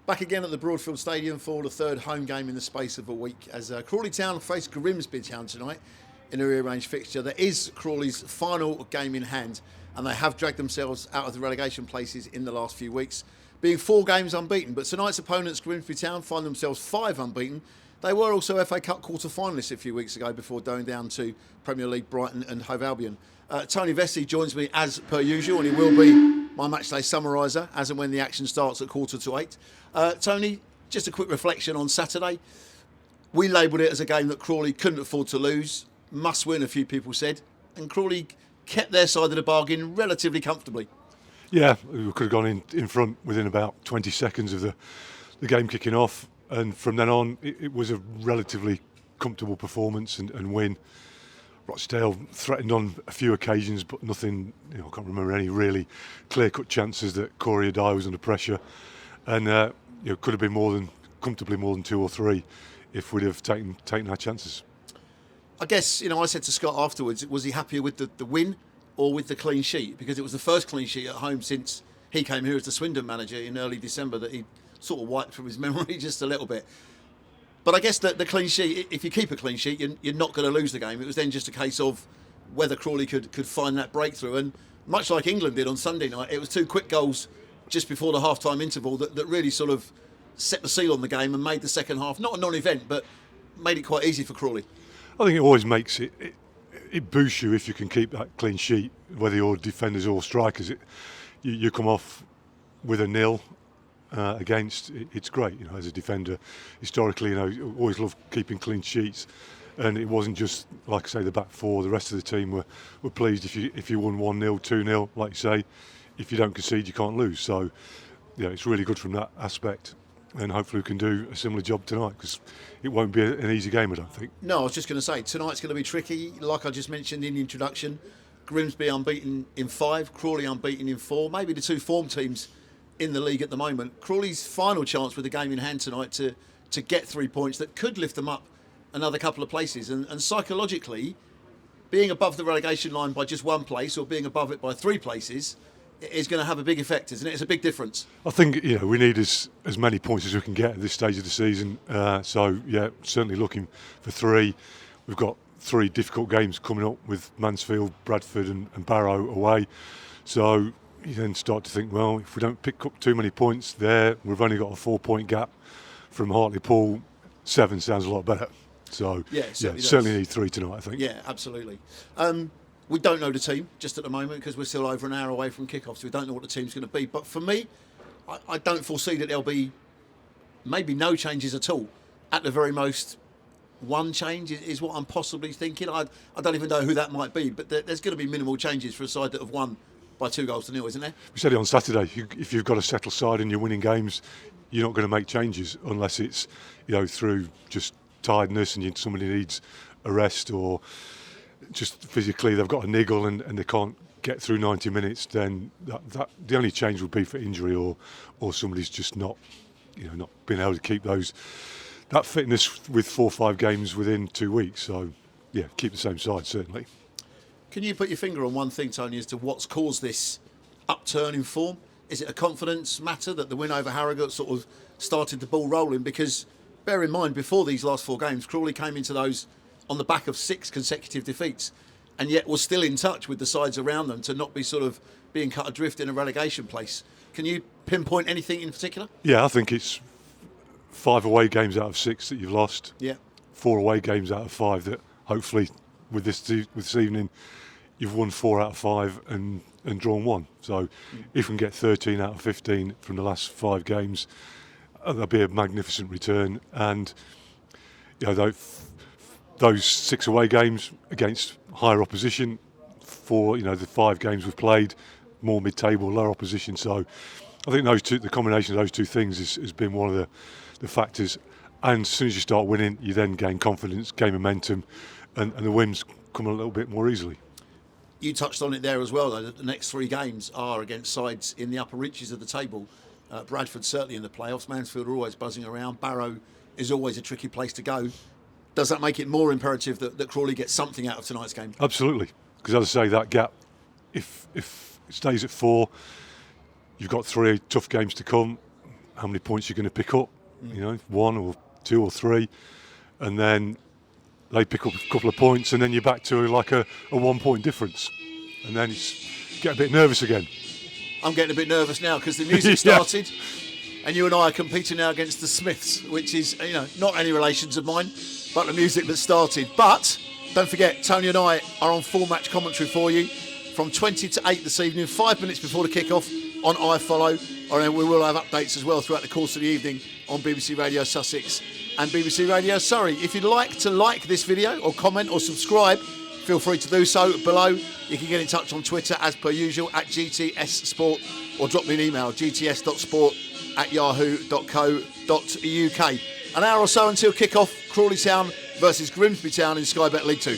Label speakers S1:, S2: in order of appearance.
S1: Back again at the Broadfield Stadium for the third home game in the space of a week as Crawley Town face Grimsby Town tonight in a rearranged fixture. That is Crawley's final game in hand, and they have dragged themselves out of the relegation places in the last few weeks, being 4 games unbeaten. But tonight's opponents, Grimsby Town, find themselves 5 unbeaten. They were also FA Cup quarter-finalists a few weeks ago before going down to Premier League Brighton and Hove Albion. Tony Vesey joins me as per usual, and he will be my matchday summariser as and when the action starts at 7:45. Tony, just a quick reflection on Saturday. We labelled it as a game that Crawley couldn't afford to lose, must win, a few people said, and Crawley kept their side of the bargain relatively comfortably.
S2: Yeah, we could have gone in front within about 20 seconds of the game kicking off, and from then on it was a relatively comfortable performance and win. Rochdale threatened on a few occasions, but nothing, I can't remember any really clear-cut chances that Corey Adai was under pressure, and could have been comfortably more than 2 or 3 if we'd have taken our chances.
S1: I guess, I said to Scott afterwards, was he happier with the win or with the clean sheet? Because it was the first clean sheet at home since he came here as the Swindon manager in early December that he sort of wiped from his memory just a little bit. But I guess the clean sheet, if you keep a clean sheet, you're not going to lose the game. It was then just a case of whether Crawley could find that breakthrough. And much like England did on Sunday night, it was 2 quick goals just before the half-time interval that really sort of set the seal on the game and made the second half, not a non-event, but made it quite easy for Crawley.
S2: I think it always makes it boosts you if you can keep that clean sheet, whether you're defenders or strikers. You come off with a 0 against, it's great. As a defender, historically, always loved keeping clean sheets, and it wasn't just, like I say, the back 4. The rest of the team were pleased if you won 1-0, 2-0, like you say. If you don't concede, you can't lose. So, it's really good from that aspect, and hopefully we can do a similar job tonight, because it won't be an easy game, I don't think.
S1: No, I was just going to say, tonight's going to be tricky. Like I just mentioned in the introduction, Grimsby unbeaten in 5, Crawley unbeaten in 4, maybe the 2 form teams in the league at the moment. Crawley's final chance with the game in hand tonight to get 3 points that could lift them up another couple of places. And psychologically, being above the relegation line by just 1 place or being above it by 3 places is going to have a big effect, isn't it? It's a big difference.
S2: I think we need as many points as we can get at this stage of the season. Certainly looking for 3. We've got 3 difficult games coming up with Mansfield, Bradford and Barrow away. So you then start to think, well, if we don't pick up too many points there, we've only got a 4-point gap from Hartlepool. 7 sounds a lot better. So certainly need 3 tonight, I think.
S1: Yeah, absolutely. We don't know the team just at the moment because we're still over an hour away from kickoff, so we don't know what the team's going to be. But for me, I don't foresee that there'll be maybe no changes at all. At the very most, 1 change is what I'm possibly thinking. I don't even know who that might be, but there's going to be minimal changes for a side that have won by 2-0, isn't there?
S2: We said it on Saturday. If you've got a settled side and you're winning games, you're not going to make changes unless it's through just tiredness and somebody needs a rest, or just physically they've got a niggle and they can't get through 90 minutes. Then that the only change would be for injury or somebody's just not being able to keep that fitness with 4 or 5 games within 2 weeks. So keep the same side certainly.
S1: Can you put your finger on one thing, Tony, as to what's caused this upturn in form? Is it a confidence matter that the win over Harrogate sort of started the ball rolling? Because bear in mind, before these last 4 games, Crawley came into those on the back of 6 consecutive defeats, and yet was still in touch with the sides around them to not be sort of being cut adrift in a relegation place. Can you pinpoint anything in particular?
S2: Yeah, I think it's 5 away games out of 6 that you've lost.
S1: Yeah.
S2: 4 away games out of 5 that hopefully with this evening you've won 4 out of 5 and drawn 1. So if we can get 13 out of 15 from the last 5 games, that'll be a magnificent return. And those 6 away games against higher opposition, for the 5 games we've played more mid-table, lower opposition. So I think the combination of those 2 things has been one of the factors. And as soon as you start winning, you then gain confidence, gain momentum, and the wins come a little bit more easily.
S1: You touched on it there as well, though, that the next 3 games are against sides in the upper reaches of the table. Bradford certainly in the playoffs. Mansfield are always buzzing around. Barrow is always a tricky place to go. Does that make it more imperative that Crawley gets something out of tonight's game?
S2: Absolutely, because as I say, that gap, if it stays at 4, you've got 3 tough games to come. how many points you're going to pick up. You know, 1 or 2 or 3, and then they pick up a couple of points, and then you're back to like a 1 point difference, and then it's get a bit nervous again.
S1: I'm getting a bit nervous now because the music started, and you and I are competing now against the Smiths, which is, you know, not any relations of mine, but the music that started. But don't forget, Tony and I are on full match commentary for you from 20 to 8 this evening, 5 minutes before the kick-off on iFollow, and we will have updates as well throughout the course of the evening on BBC Radio Sussex and BBC Radio Surrey. If you'd like to like this video or comment or subscribe, feel free to do so below. You can get in touch on Twitter as per usual at GTS Sport, or drop me an email, gts.sport@yahoo.co.uk. An hour or so until kick-off, Crawley Town versus Grimsby Town in Sky Bet League 2.